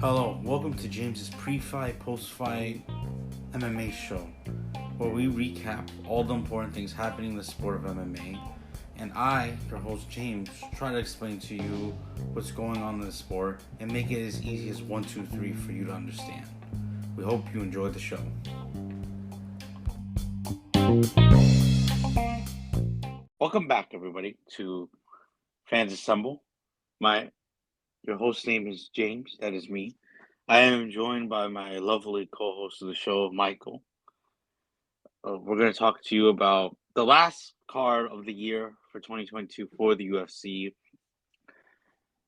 Hello, welcome to James's pre-fight, post-fight MMA show, where we recap all the important things happening in the sport of MMA, and I, your host James, try to explain to you what's going on in the sport and make it as easy as 1, 2, 3 for you to understand. We hope you enjoy the show. Welcome back, everybody, to Fans Assemble. Your host name is James. That is me. I am joined by my lovely co-host of the show, Michael. We're going to talk to you about the last card of the year for 2022 for the UFC.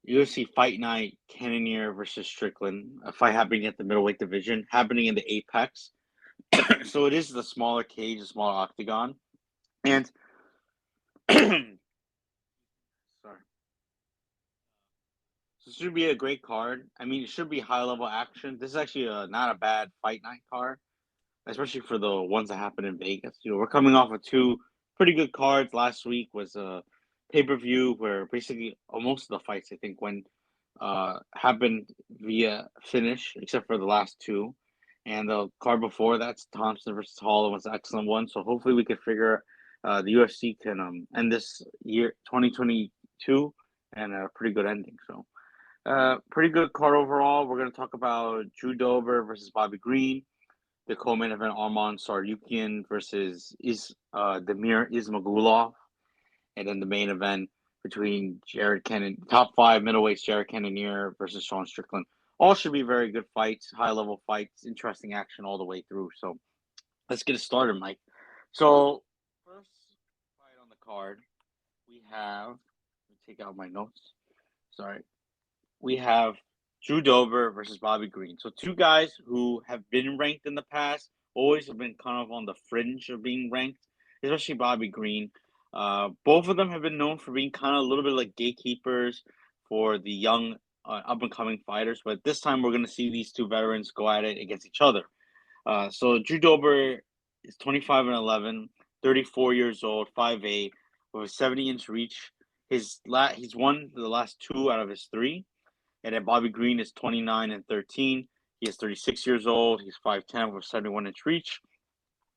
UFC Fight Night, Cannonier versus Strickland. A fight happening at the middleweight division, happening in the Apex. So it is the smaller cage, the smaller octagon. And sorry. This should be a great card. I mean, it should be high-level action. This is actually not a bad fight night card, especially for the ones that happen in Vegas. We're coming off of two pretty good cards. Last week was a pay-per-view where basically most of the fights, I think, happened via finish, except for the last two. And the card before that's Thompson versus Hall was an excellent one. So hopefully we can figure the UFC can end this year, 2022, and a pretty good ending. So. Pretty good card overall. We're going to talk about Drew Dober versus Bobby Green, the co-main event Arman Tsarukyan versus Demir Ismagulov, and then the main event between top 5 middleweights Jared Cannonier versus Sean Strickland. All should be very good fights, high-level fights, interesting action all the way through. So let's get it started, Mike. So first fight on the card, we have. Let me take out my notes. Sorry. We have Drew Dober versus Bobby Green. So two guys who have been ranked in the past, always have been kind of on the fringe of being ranked, especially Bobby Green. Both of them have been known for being kind of a little bit like gatekeepers for the young up-and-coming fighters. But this time we're going to see these two veterans go at it against each other. So Drew Dober is 25-11, 34 years old, 5'8", with a 70-inch reach. He's won the last 2 out of his 3. And then Bobby Green is 29-13. He is 36 years old. He's 5'10" with 71-inch reach.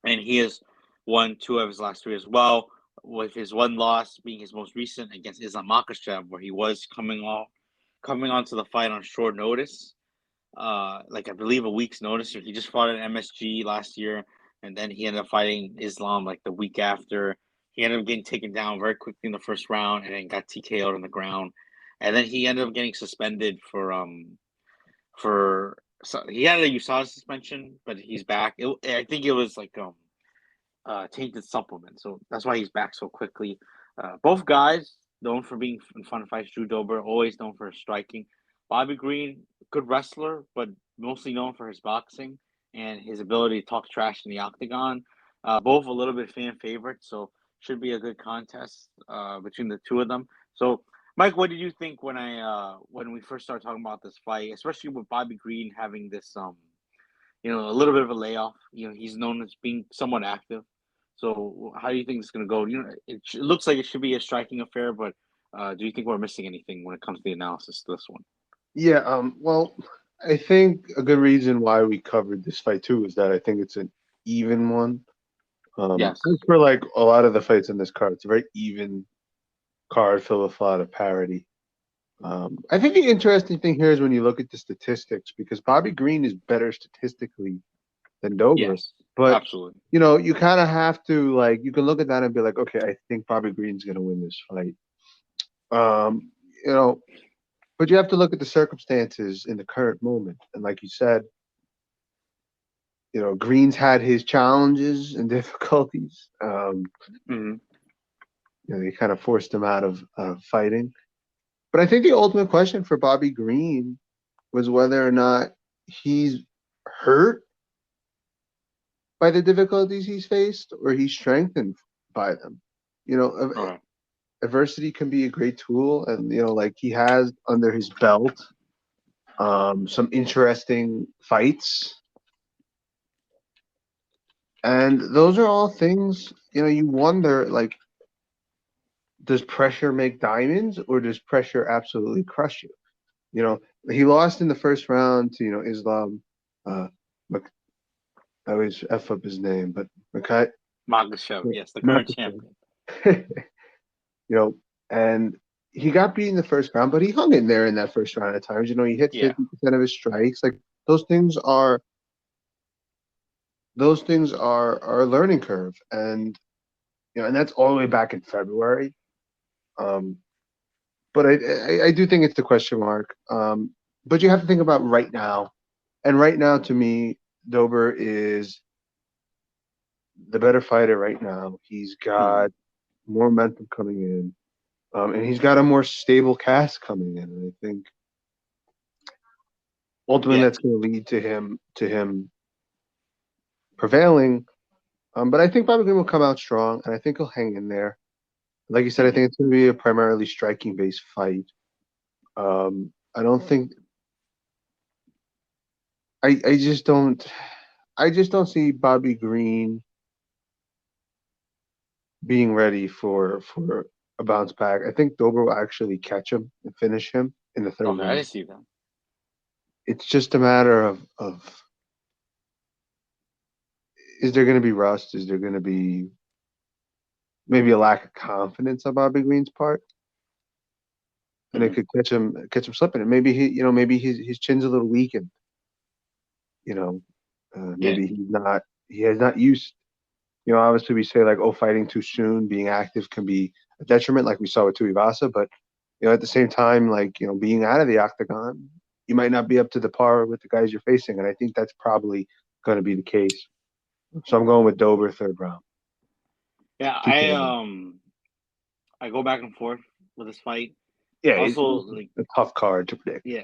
And he has won 2 of his last 3 as well, with his one loss being his most recent against Islam Makhachev, where he was coming onto the fight on short notice. Like I believe a week's notice. He just fought at MSG last year, and then he ended up fighting Islam like the week after. He ended up getting taken down very quickly in the first round and then got TKO'd on the ground. And then he ended up getting suspended so he had a USADA suspension, but he's back. I think it was like tainted supplement, so that's why he's back so quickly. Both guys known for being in fun fights. Drew Dober always known for his striking. Bobby Green, good wrestler, but mostly known for his boxing and his ability to talk trash in the octagon. Both a little bit fan favorites, so should be a good contest between the two of them. So. Mike, what did you think when we first started talking about this fight, especially with Bobby Green having this a little bit of a layoff? He's known as being somewhat active. So how do you think it's going to go? It looks like it should be a striking affair, but do you think we're missing anything when it comes to the analysis to this one? Yeah, well, I think a good reason why we covered this fight too is that I think it's an even one. Yes. As for like a lot of the fights in this card, it's a very even card filled with a lot of parity. I think the interesting thing here is when you look at the statistics, because Bobby Green is better statistically than Dober. Yes. But Absolutely. you kind of have to you can look at that and be like, okay, I think Bobby Green's gonna win this fight. Um, you know, but you have to look at the circumstances in the current moment. And like you said, Green's had his challenges and difficulties. Mm-hmm. They kind of forced him out of fighting. But I think the ultimate question for Bobby Green was whether or not he's hurt by the difficulties he's faced or he's strengthened by them. Right. Adversity can be a great tool, and like he has under his belt some interesting fights. And those are all things, you wonder, like, does pressure make diamonds or does pressure absolutely crush you? He lost in the first round to Islam. Uh, Mak- I always f up his name, but Makai. Makhachev, yes, the current Makhachev. champion. you know, and he got beat in the first round, but he hung in there in that first round at times. He hit Yeah. 50% of his strikes. Like those things are a learning curve, and and that's all the way back in February. Um, but I do think it's the question mark. But you have to think about right now, and right now to me, Dober is the better fighter right now. He's Hmm. got more momentum coming in, and he's got a more stable cast coming in. And I think ultimately Yeah. that's going to lead to him prevailing. But I think Bobby Green will come out strong, and I think he'll hang in there. Like you said, I Hmm. think it's going to be a primarily striking based fight. I don't think I just don't see Bobby Green being ready for a bounce back. I think Dober will actually catch him and finish him in the third Okay, I round. didn't see that. It's just a matter of is there going to be rust? Is there going to be maybe a lack of confidence on Bobby Green's part? And it Hmm. could catch him slipping. And maybe maybe his chin's a little weakened. You know, Yeah. maybe he has not used. Obviously we say like, oh, fighting too soon, being active can be a detriment, like we saw with Tuivasa. But at the same time, like being out of the octagon, you might not be up to the par with the guys you're facing, and I think that's probably going to be the case. So I'm going with Dober third round. Yeah, TKO. I go back and forth with this fight. Yeah, Also, it's like, a tough card to predict. yeah,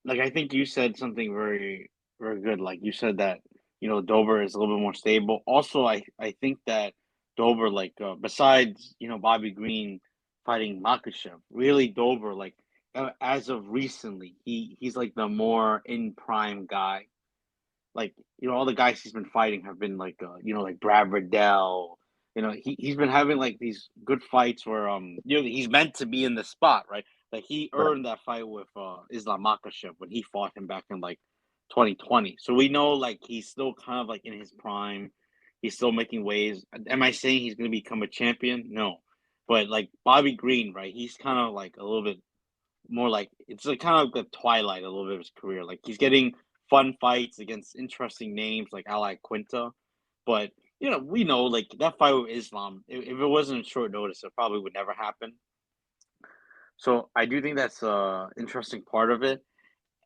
like I think you said something very, very good. Like you said that Dober is a little bit more stable. Also, I think that Dober, like, besides Bobby Green fighting Makhachev, really Dober, like, as of recently, he's like the more in prime guy. Like, all the guys he's been fighting have been like, like Brad Riddell. He's been having like these good fights where he's meant to be in the spot, right? Like he Right. earned that fight with Islam Makhachev when he fought him back in like 2020. So we know like he's still kind of like in his prime. He's still making waves. Am I saying he's going to become a champion? No. But like Bobby Green, right? He's kind of like a little bit more like it's like kind of like the twilight a little bit of his career. Like he's getting fun fights against interesting names like Ally Quinta, but we know like that fight with Islam. If it wasn't short notice, it probably would never happen. So I do think that's a interesting part of it.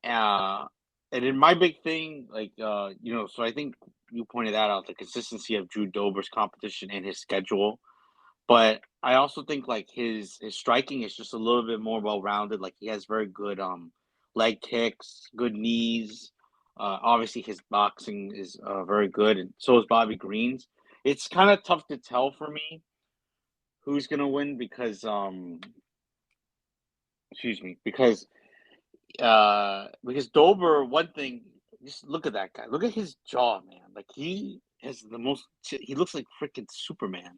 Uh, and then my big thing, like so I think you pointed that out, the consistency of Drew Dober's competition and his schedule. But I also think like his striking is just a little bit more well rounded. Like he has very good leg kicks, good knees. Obviously his boxing is very good, and so is Bobby Green's. It's kind of tough to tell for me who's gonna win because excuse me, because Dober, one thing, just look at that guy. Look at his jaw, man. Like he has the most. He looks like freaking Superman,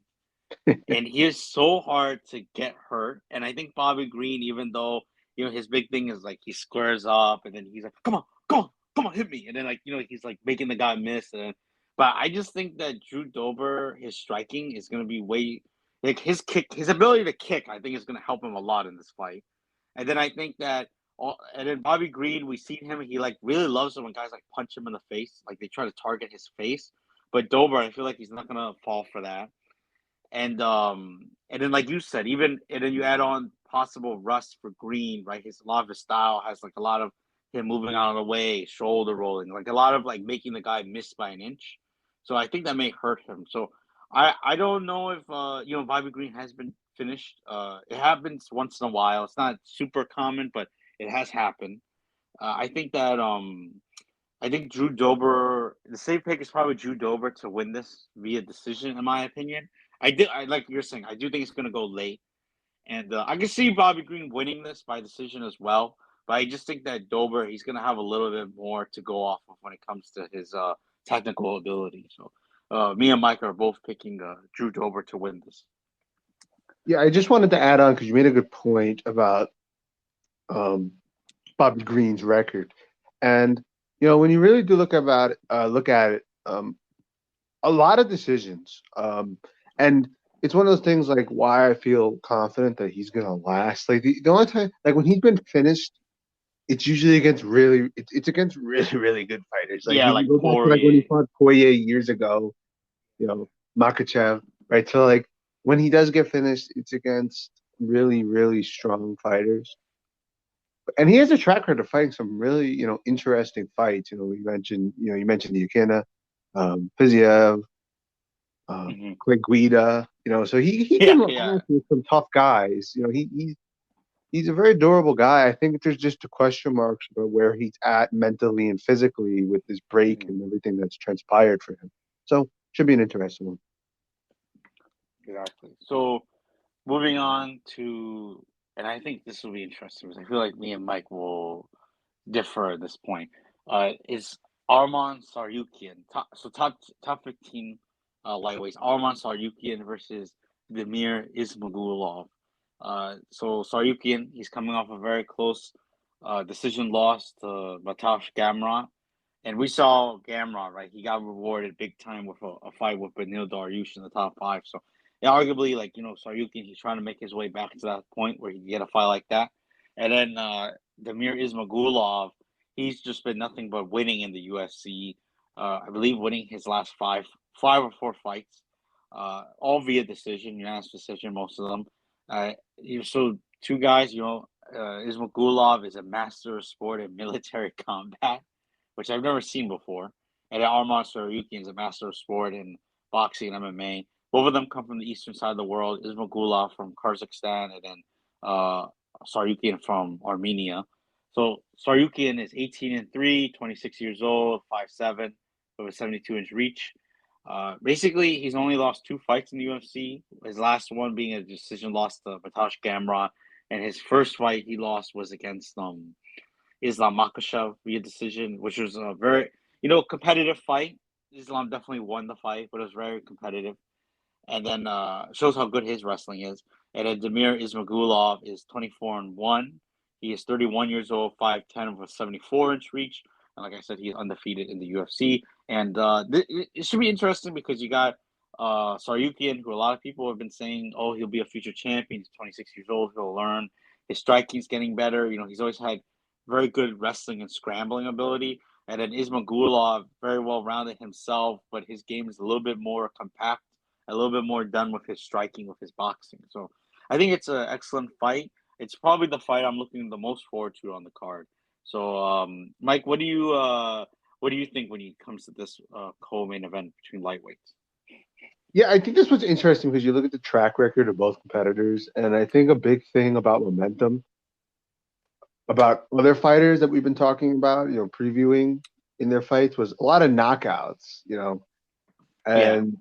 and he is so hard to get hurt. And I think Bobby Green, even though his big thing is like he squares up, and then he's like, "Come on, come on, come on, hit me!" And then like he's like making the guy miss. But I just think that Drew Dober, his striking is going to be way like his kick, his ability to kick. I think is going to help him a lot in this fight. And then I think that. And then Bobby Green, we seen him. He like really loves it when guys like punch him in the face, like they try to target his face. But Dober, I feel like he's not gonna fall for that. And then like you said, even and then you add on possible rust for Green, right? A lot of his style has like a lot of him moving out of the way, shoulder rolling, like a lot of like making the guy miss by an inch. So I think that may hurt him. So I don't know if Bobby Green has been finished. It happens once in a while. It's not super common, but it has happened. I think that I think Drew Dober, the safe pick is probably Drew Dober to win this via decision, in my opinion. I like you're saying. I do think it's going to go late, and I can see Bobby Green winning this by decision as well. But I just think that Dober, he's going to have a little bit more to go off of when it comes to his technical ability. So, me and Mike are both picking Drew Dober to win this. Yeah, I just wanted to add on because you made a good point about um, Bobby Green's record. And when you really do look at it, a lot of decisions. And it's one of those things like why I feel confident that he's gonna last. Like the only time, like when he's been finished, it's usually against it's against really really good fighters. Like Yeah, you can like go back to like when he Poirier. fought Poirier years ago, Makachev, right? So like when he does get finished, it's against really really strong fighters. And he has a track record of fighting some really, interesting fights. You mentioned the Akina, Fiziev, Hmm. Clay Guida. So he Yeah, can yeah. match with some tough guys. He's a very durable guy. I think there's just a question marks about where he's at mentally and physically with this break Mhm. and everything that's transpired for him. So should be an interesting one. Exactly. So moving on to, and I think this will be interesting because I feel like me and Mike will differ at this point. Is Arman Saryukian top 15 lightweights? Arman Saryukian versus Demir Ismagulov. So Saryukian, he's coming off a very close decision loss to Matash Gamrot. And we saw Gamrot, right? He got rewarded big time with a fight with Benil Dariush in the top five. So, yeah, arguably, like, Saryukin, he's trying to make his way back to that point where he can get a fight like that. And then Damir Ismagulov, he's just been nothing but winning in the UFC. I believe winning his last five or four fights, all via decision, unanimous decision, most of them. So two guys, Ismagulov is a master of sport and military combat, which I've never seen before. And then Arman Saryukian is a master of sport in boxing and MMA. Both of them come from the eastern side of the world. Ismagulov from Kazakhstan, and then uh, Saryukian from Armenia. So Saryukian is 18-3, 26 years old, 5'7", with a 72-inch reach. Basically, he's only lost two fights in the UFC. His last one being a decision loss to Matash Gamrot, and his first fight he lost was against Islam Makhachev via decision, which was a very competitive fight. Islam definitely won the fight, but it was very competitive. And then shows how good his wrestling is. And then Demir Ismagulov is 24-1. He is 31 years old, 5'10", with a 74-inch reach. And like I said, he's undefeated in the UFC. And it should be interesting because you got Saryukian, who a lot of people have been saying, oh, he'll be a future champion. He's 26 years old. He'll learn. His striking's getting better. He's always had very good wrestling and scrambling ability. And then Ismagulov, very well rounded himself, but his game is a little bit more compact, a little bit more done with his striking, with his boxing. So I think it's an excellent fight. It's probably the fight I'm looking the most forward to on the card. So, Mike, what do you think when it comes to this co-main event between lightweights? Yeah, I think this was interesting because you look at the track record of both competitors, and I think a big thing about momentum, about other fighters that we've been talking about, previewing in their fights, was a lot of knockouts. Yeah. And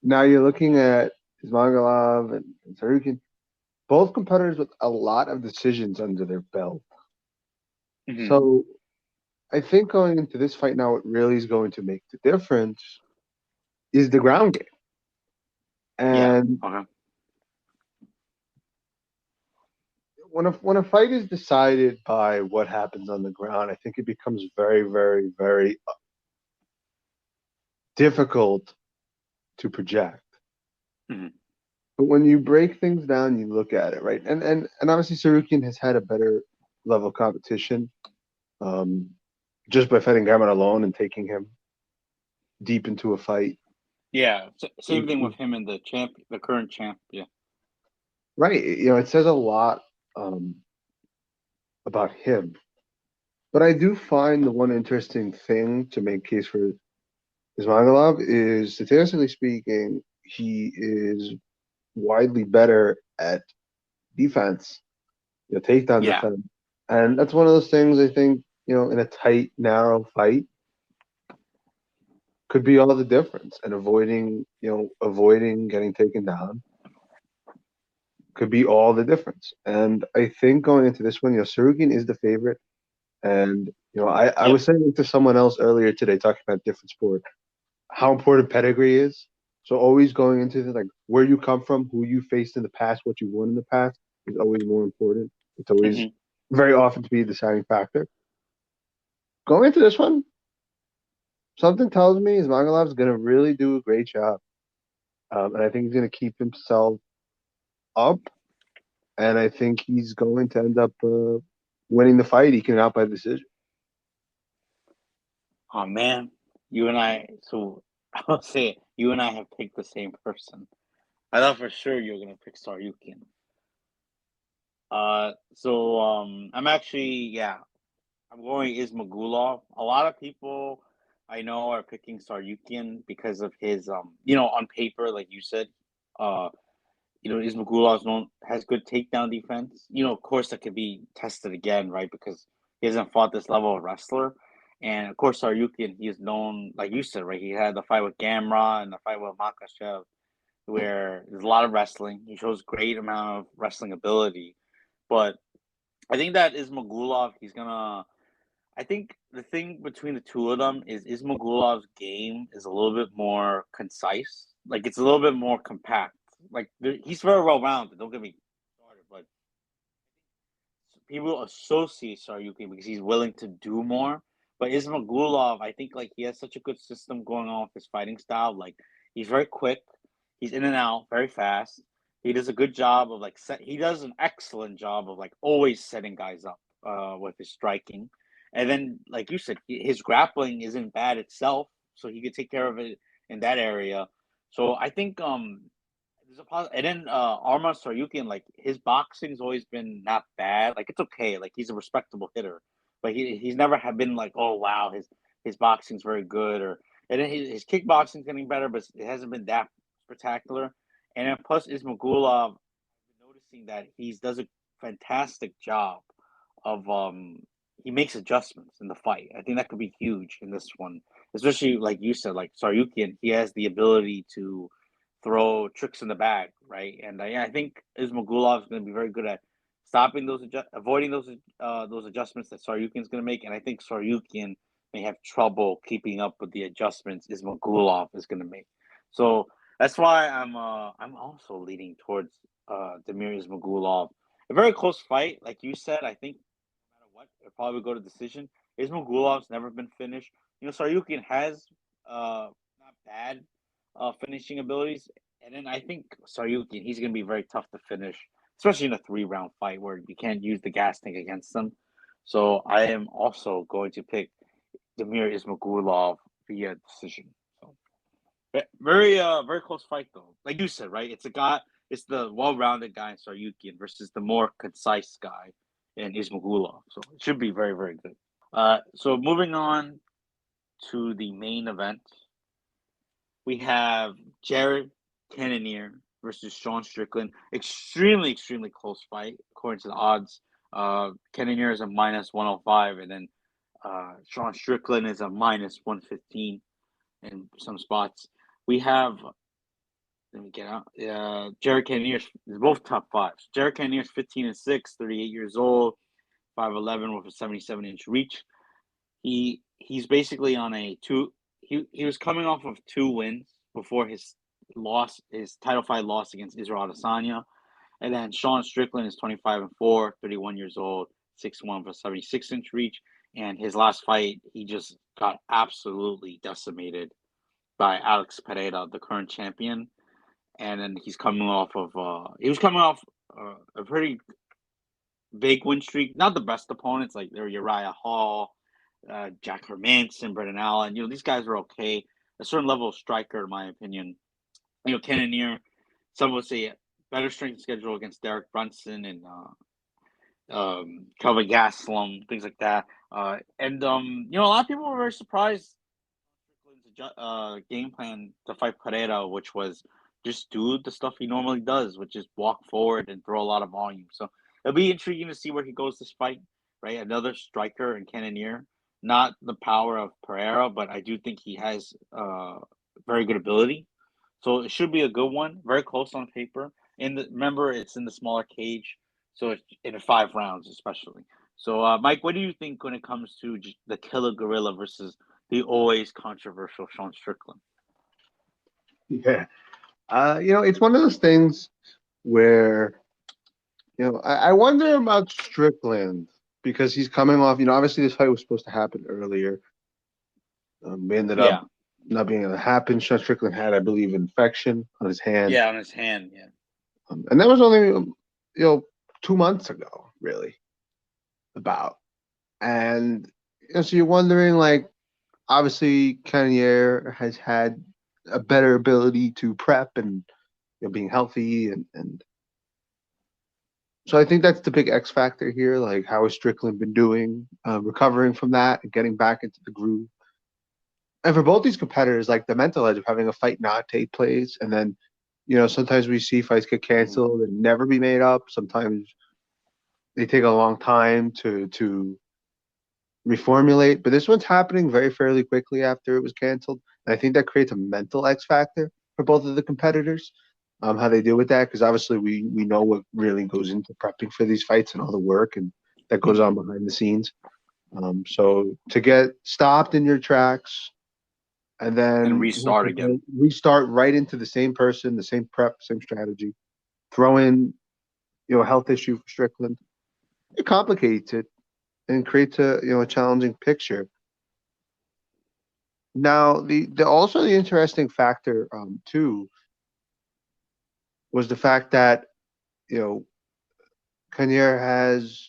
now you're looking at Ismagulov and Sarukin, both competitors with a lot of decisions under their belt. Hmm. So I think going into this fight now, what really is going to make the difference is the ground game. Yeah. And Okay. when a fight is decided by what happens on the ground, I think it becomes very, very, very difficult to project. Hmm. But when you break things down, you look at it, right? And obviously Sarukian has had a better level of competition, um, just by fighting Gaman alone and taking him deep into a fight. Yeah. Same thing with him and the current champ. Yeah. Right. It says a lot about him. But I do find the one interesting thing to make case for Ismagulov is, statistically speaking, he is widely better at defense, takedown Yeah. defense. And that's one of those things I think, in a tight, narrow fight could be all the difference. And avoiding getting taken down could be all the difference. And I think going into this one, Sarukin is the favorite. And, I Yep. was saying to someone else earlier today, talking about different sport, how important pedigree is. So always going into the, like, where you come from, who you faced in the past, what you won in the past is always more important. It's always Hmm. very often to be the deciding factor. Going into this one, something tells me Ismagulov is going to really do a great job. And I think he's going to keep himself up. And I think he's going to end up winning the fight. He can out by decision. Oh man, you and I. So I'll say it. You and I have picked the same person. I thought for sure you were gonna pick Saryukin. I'm actually yeah. I'm going Ismagulov. A lot of people I know are picking Saryukin because of his on paper, like you said, uh, Ismagulov known has good takedown defense. Of course that could be tested again, right? Because he hasn't fought this level of wrestler. And of course Saryukin, he is known, like you said, right? He had the fight with Gamra and the fight with Makachev, where there's a lot of wrestling. He shows great amount of wrestling ability. But I think that Ismagulov, he's gonna I think the thing between the two of them is Ismagulov's game is a little bit more concise. Like it's a little bit more compact. Like he's very well rounded. Don't get me started, but people associate Saryuki because he's willing to do more. But Ismagulov, I think like he has such a good system going on with his fighting style. Like he's very quick, he's in and out very fast. He does a good job of like he does an excellent job of like always setting guys up with his striking. And then like you said, his grappling isn't bad itself, so he could take care of it in that area. So I think there's and then Arman Saryukin, like his boxing's always been not bad. Like it's okay. Like he's a respectable hitter, but he's never have been like, oh wow, his boxing's very good, or and then his kickboxing's getting better, but it hasn't been that spectacular. And then plus Ismagulov, I've been noticing that he does a fantastic job of he makes adjustments in the fight. I think that could be huge in this one, especially like you said, like Saryukin, he has the ability to throw tricks in the bag, right? And yeah, I think Ismagulov is going to be very good at stopping avoiding those adjustments that Saryukin is going to make. And I think Saryukin may have trouble keeping up with the adjustments Ismagulov is going to make. So that's why I'm also leaning towards Demir Ismagulov. A very close fight, like you said. I think no matter what, it'll probably go to decision. Ismagulov's never been finished. Saryukin has not bad finishing abilities. And then I think Saryukin, he's going to be very tough to finish, especially in a 3-round fight where you can't use the gas tank against them. So I am also going to pick Demir Ismagulov via decision. So very close fight though. Like you said, right? It's the well-rounded guy in Saryukin versus the more concise guy in Ismagulov. So it should be very, very good. So moving on to the main event, we have Jared Cannonier versus Sean Strickland. Extremely, extremely close fight according to the odds. Cannonier is a minus 105, and then Sean Strickland is a minus 115 in some spots. We have, let me get out. Jared Cannonier is both top fives. Jared Cannonier is 15-6, 38 years old, 5'11 with a 77-inch reach. He's basically on a two. He was coming off of 2 wins before his title fight loss against Israel Adesanya, and then Sean Strickland is 25-4, 31 years old, 6'1 for 76-inch reach, and his last fight he just got absolutely decimated by Alex Pereira, the current champion, and then he was coming off a pretty big win streak. Not the best opponents like they're Uriah Hall, Jack Hermanson, Brendan Allen. These guys are okay. A certain level of striker, in my opinion. Cannonier, some would say better strength schedule against Derek Brunson and Kelvin Gastelum, things like that. And a lot of people were very surprised game plan to fight Pereira, which was just do the stuff he normally does, which is walk forward and throw a lot of volume. So it'll be intriguing to see where he goes this fight, right? Another striker in Cannonier. Not the power of Pereira, but I do think he has very good ability. So it should be a good one. Very close on paper. And remember, it's in the smaller cage, so it's in 5 rounds, especially. So, Mike, what do you think when it comes to the Killer Gorilla versus the always controversial Sean Strickland? Yeah. It's one of those things where, I wonder about Strickland because he's coming off. Obviously this fight was supposed to happen earlier. We ended up Yeah. not being able to happen. Sean Strickland had, I believe, infection on his hand, Yeah, on his hand. Yeah. and that was only 2 months ago, really. About and so you're wondering, like, obviously Cannonier has had a better ability to prep and being healthy and so I think that's the big X factor here. Like, how has Strickland been doing, recovering from that and getting back into the groove? And for both these competitors, like the mental edge of having a fight not take place, and then, sometimes we see fights get Mhm. canceled and never be made up. Sometimes they take a long time to reformulate, but this one's happening very fairly quickly after it was canceled. And I think that creates a mental X factor for both of the competitors, how they deal with that, because obviously we know what really goes into prepping for these fights and all the work and that goes on Mhm. behind the scenes. So to get stopped in your tracks and And then have restart to again. restart right into the same person, the same prep, same strategy, throw in a health issue for Strickland, it complicates it and creates a challenging picture. Now, the also the interesting factor too was the fact that you know Cannonier has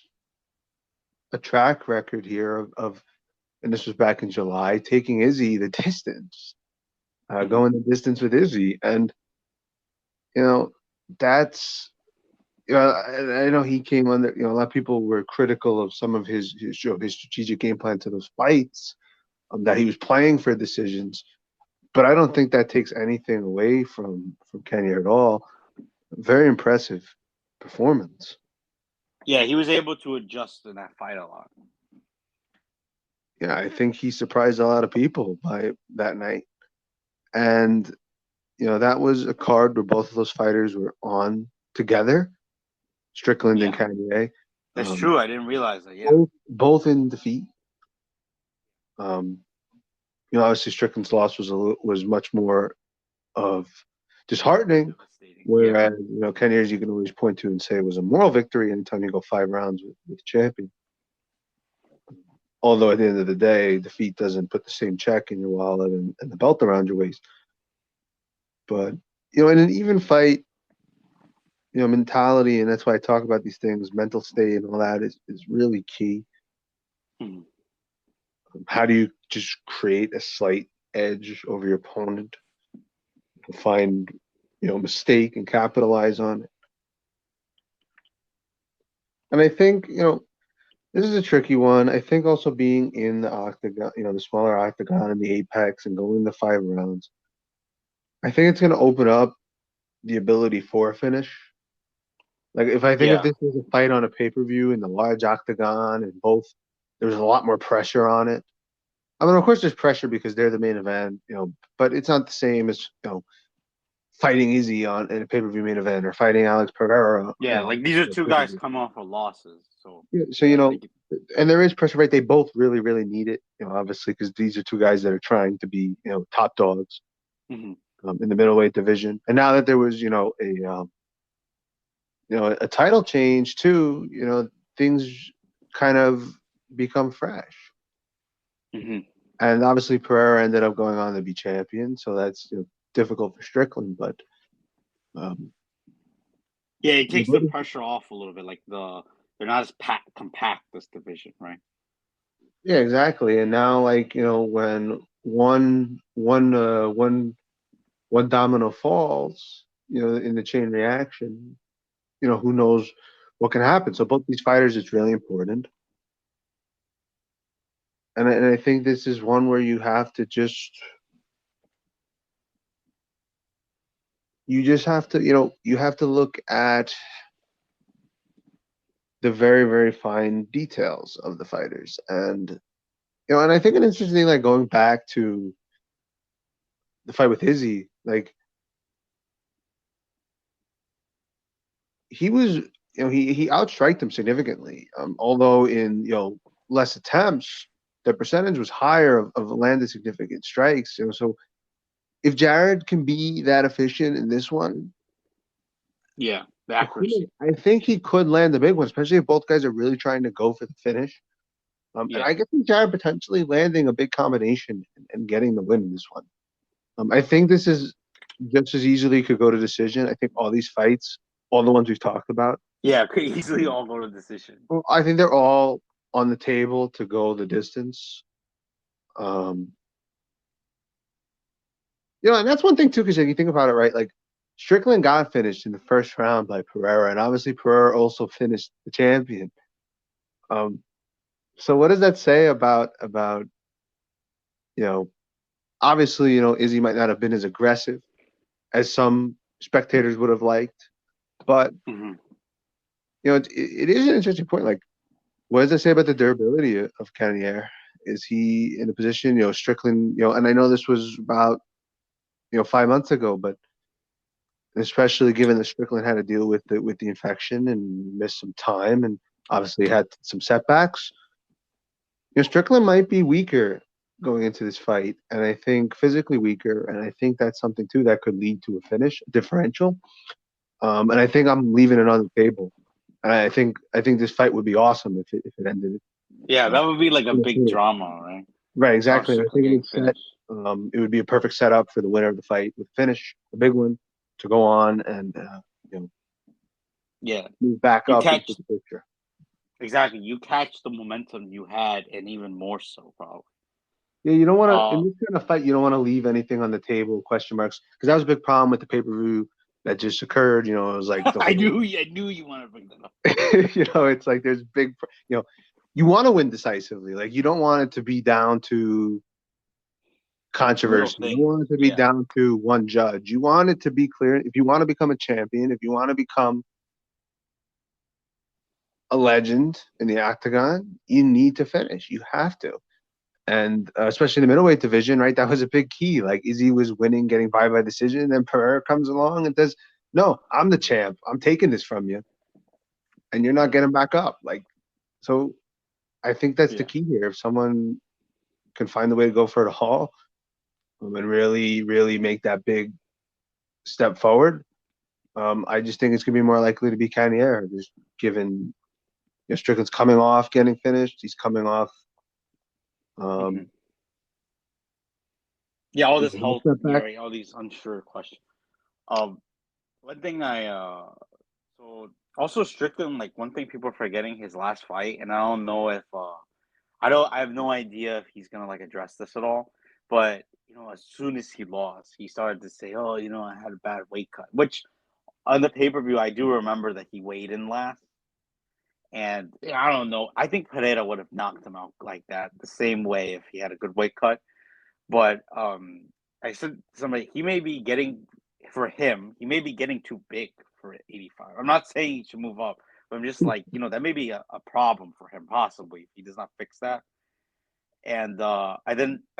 a track record here of and this was back in July, taking Izzy the distance, Mhm. going the distance with Izzy, and you know that's I know he came under a lot of people were critical of some of his strategic game plan to those fights, that he was playing for decisions, but I don't think that takes anything away from Cannonier at all. Very impressive performance. Yeah, he was able to adjust in that fight a lot. Yeah, I think he surprised a lot of people by that night. And, that was a card where both of those fighters were on together, Strickland and Yeah, Cannonier, that's um, true. I didn't realize that. Yeah. both in defeat. Um, Obviously Strickland's loss was much more of disheartening, Devastating. Yeah. whereas, Cannonier's you can always point to and say it was a moral victory anytime you go 5 rounds with the champion. Although at the end of the day, defeat doesn't put the same check in your wallet and the belt around your waist. But in an even fight, mentality, and that's why I talk about these things, mental state and all that is really key. Mhm. How do you just create a slight edge over your opponent, find mistake and capitalize on it? And I think this is a tricky one. I think also being in the octagon, the smaller octagon and the apex and going the 5 rounds, I think it's going to open up the ability for a finish. Like, if Yeah. this was a fight on a pay-per-view in the large octagon and both, there was a lot more pressure on it. I mean, of course, there's pressure because they're the main event, but it's not the same as fighting Izzy on in a pay-per-view main event or fighting Alex Pereira, Yeah. Like these are in a two guys pay-per-view. come off of losses, so Yeah, so yeah, like and there is pressure, right? They both really, really need it, obviously, because these are two guys that are trying to be, top dogs, mhm. in the middleweight division. And now that there was, a title change too, things kind of become fresh. Mhm. And obviously Pereira ended up going on to be champion, so that's difficult for Strickland. But um, Yeah, it takes the pressure off a little bit. Like they're not as compact this division, right? yeah, exactly. And now, like, when one domino falls, in the chain reaction, who knows what can happen. So both these fighters, it's really important. And I think this is one where you just have to, you have to look at the very, very fine details of the fighters. And I think an interesting thing, like going back to the fight with Izzy, like he was, he outstriked him significantly. Although in, less attempts, the percentage was higher of landed significant strikes. So if Jared can be that efficient in this one, Yeah. the accuracy. I think he could land the big one, especially if both guys are really trying to go for the finish. And Yeah. I can see Jared potentially landing a big combination and getting the win in this one. I think this is just as easily could go to decision. I think all these fights, all the ones we've talked about, Yeah, could easily all go to decision. well, I think they're all on the table to go the distance. Um, and that's one thing too, because if you think about it, right? Like Strickland got finished in the first round by Pereira, and obviously Pereira also finished the champion. Um, so what does that say about you know, obviously, Izzy might not have been as aggressive as some spectators would have liked, but Hmm. it is an interesting point. Like, what does that say about the durability of Cannonier? Is he in a position, Strickland, and I know this was about 5 months ago, but especially given that Strickland had to deal with the infection and missed some time, and obviously had some setbacks. Strickland might be weaker going into this fight, and I think physically weaker, and I think that's something too that could lead to a finish a differential. And I think I'm leaving it on the table. And I think this fight would be awesome if it ended. Yeah, Um, that would be like a in a big finish. drama, right? Right, Sean exactly. And I Strickland think it getting would set. finished. It would be a perfect setup for the winner of the fight with finish, a big one, to go on and Yeah, move back you up into catch the picture. exactly. You catch the momentum you had, and even more so, probably. Yeah, you don't want to Uh, in this kind of fight. You don't want to leave anything on the table, question marks, because that was a big problem with the pay-per-view that just occurred. It was like the whole, I knew you wanted to bring that up. it's like there's big, you want to win decisively. Like you don't want it to be down to Little controversy. You don't things. want it to be Yeah, down to one judge. You want it to be clear. If you want to become a champion, if you want to become a legend in the octagon, you need to finish. You have to. And especially in the middleweight division, right? That was a big key. Like Izzy was winning, getting by decision, and then Pereira comes along and says, "No, I'm the champ. I'm taking this from you, and you're not getting back up." Like, so I think that's the yeah, key here. If someone can find the way to go for it all, and really, really make that big step forward, I just think it's gonna be more likely to be Cannonier, just given Strickland's coming off getting finished. He's coming off hmm um, yeah. All his this health health, setback. right? All these unsure questions. Um, one thing so also Strickland, like one thing people are forgetting his last fight, and I don't know if I have no idea if he's gonna like address this at all. But as soon as he lost, he started to say, "Oh, I had a bad weight cut." Which on the pay per view, I do remember that he weighed in last, and I don't know. I think Pereira would have knocked him out like that the same way if he had a good weight cut. But I said to somebody he may be getting for him. He may be getting too big for 85. I'm not saying he should move up, but I'm just like that may be a problem for him possibly if he does not fix that. And I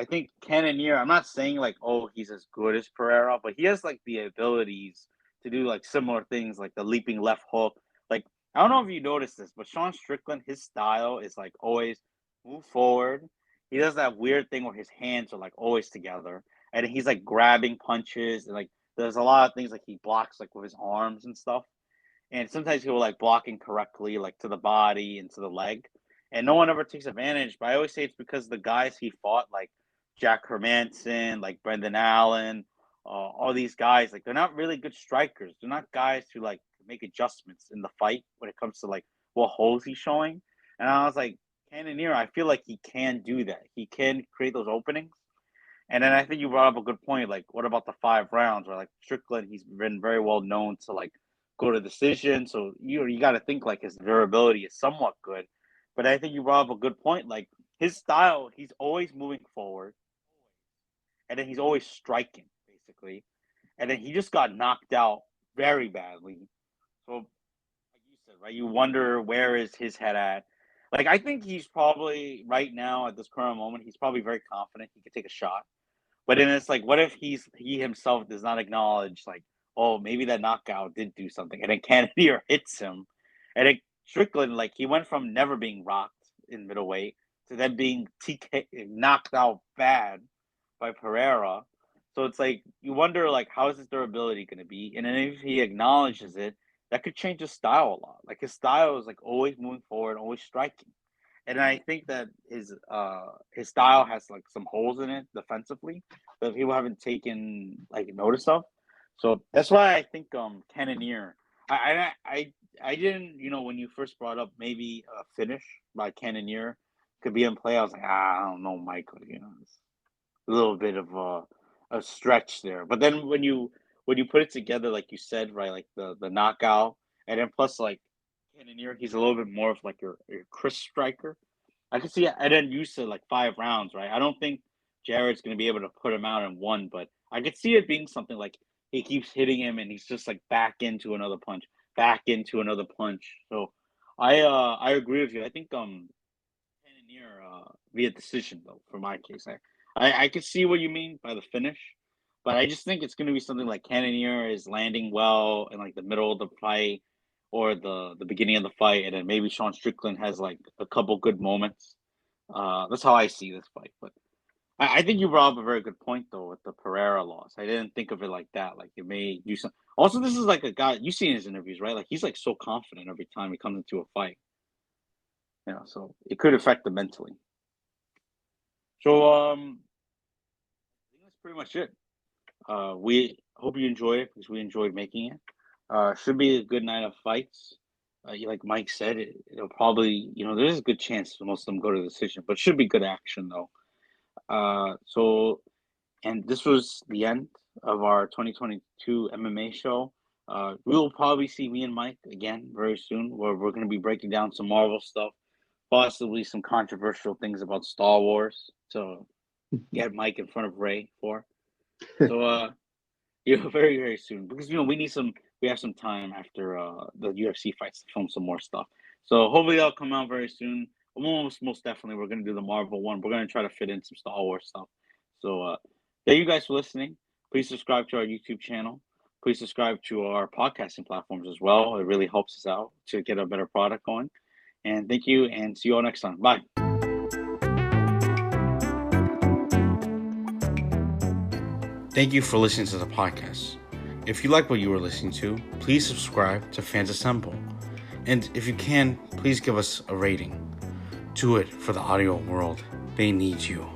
think Cannonier, I'm not saying like, oh, he's as good as Pereira, but he has like the abilities to do like similar things, like the leaping left hook. Like, I don't know if you noticed this, but Sean Strickland, his style is like always move forward. He does that weird thing where his hands are like always together, and he's like grabbing punches, and like there's a lot of things like he blocks like with his arms and stuff. And sometimes he will like block incorrectly, like to the body and to the leg, and no one ever takes advantage. But I always say it's because the guys he fought, like Jack Hermanson, like Brendan Allen, all these guys, like they're not really good strikers. They're not guys who like make adjustments in the fight when it comes to like what holes he's showing. And I was like, Cannonier, I feel like he can do that. He can create those openings. And then I think you brought up a good point. Like, what about the 5 rounds? Where like Strickland, he's been very well known to like go to decision. So you got to think like his durability is somewhat good. But I think you brought up a good point. Like his style, he's always moving forward, and then he's always striking basically. And then he just got knocked out very badly. So like you said, right? You wonder where is his head at. Like I think he's probably right now at this current moment, he's probably very confident he could take a shot. But then it's like, what if he himself does not acknowledge, like, oh, maybe that knockout did do something, and then Cannonier hits him, and then Strickland, like, he went from never being rocked in middleweight to then being TK knocked out bad by Pereira. So it's like you wonder, like, how is his durability going to be? And then if he acknowledges it, that could change his style a lot. Like his style is like always moving forward, always striking. And I think that his style has like some holes in it defensively that people haven't taken like notice of. So that's why I think Cannonier. I didn't, when you first brought up maybe a finish by Cannonier could be in play. I was like, I don't know, Michael. It's a little bit of a stretch there. But then when you put it together, like you said, right, like the knockout, and then plus like Cannonier, he's a little bit more of like your crisp striker. I can see it. And then you said like 5 rounds, right? I don't think Jared's going to be able to put him out in one, but I could see it being something like he keeps hitting him and he's just like back into another punch, back into another punch. So I agree with you. I think Cannonier via decision though for my case. I could see what you mean by the finish, but I just think it's going to be something like Cannonier is landing well in like the middle of the fight or the beginning of the fight, and then maybe Sean Strickland has like a couple good moments. That's how I see this fight. But I think you brought up a very good point though with the Pereira loss. I didn't think of it like that. Like it may do some. Also, this is like a guy you've seen his interviews, right? Like he's like so confident every time he comes into a fight. So it could affect him mentally. So I think that's pretty much it. We hope you enjoyed it because we enjoyed making it. Should be a good night of fights. Like Mike said, it'll probably, there's a good chance most of them go to decision, but it should be good action though. And this was the end of our 2022 MMA show. We will probably see me and Mike again very soon, where we're going to be breaking down some Marvel stuff, possibly some controversial things about Star Wars to get Mike in front of Ray for. So, very, very soon because we have some time after the UFC fights to film some more stuff. So hopefully that'll come out very soon. Most definitely, we're gonna do the Marvel one. We're gonna try to fit in some Star Wars stuff. So thank you guys for listening. Please subscribe to our YouTube channel. Please subscribe to our podcasting platforms as well. It really helps us out to get a better product going. And thank you, and see you all next time. Bye. Thank you for listening to the podcast. If you like what you were listening to, please subscribe to Fans Assemble. And if you can, please give us a rating. Do it for the audio world. They need you.